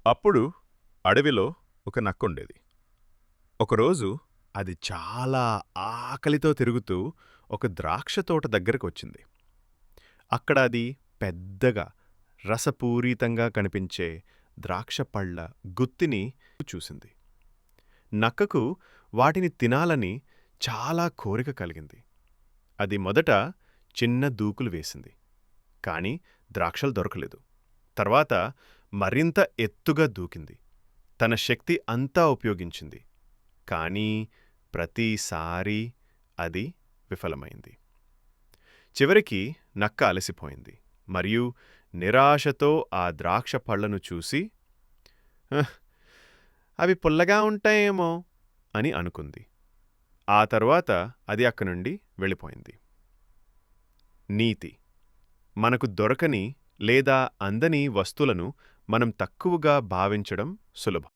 అప్పుడు అడవిలో ఒక నక్కుండేది. ఒకరోజు అది చాలా ఆకలితో తిరుగుతూ ఒక ద్రాక్ష తోట దగ్గరకొచ్చింది. అక్కడ అది పెద్దగా, రసపూరితంగా కనిపించే ద్రాక్ష పళ్ళ గుత్తిని చూసింది. నక్కకు వాటిని తినాలని చాలా కోరిక కలిగింది. అది మొదట చిన్న దూకులు వేసింది. కాని ద్రాక్షలు దొరకలేదు. తర్వాత మరింత ఎత్తుగా దూకింది. తన శక్తి అంతా ఉపయోగించింది. కానీ ప్రతిసారీ అది విఫలమైంది. చివరికి నక్క అలసిపోయింది మరియు నిరాశతో ఆ ద్రాక్ష పళ్లను చూసి "హ్, అవి పుల్లగా ఉంటాయేమో" అని అనుకుంది. ఆ తరువాత అది అక్కనుండి వెళ్ళిపోయింది. నీతి: మనకు దొరకని లేదా అందని వస్తువులను మనం తక్కువగా భావించడం సులభం.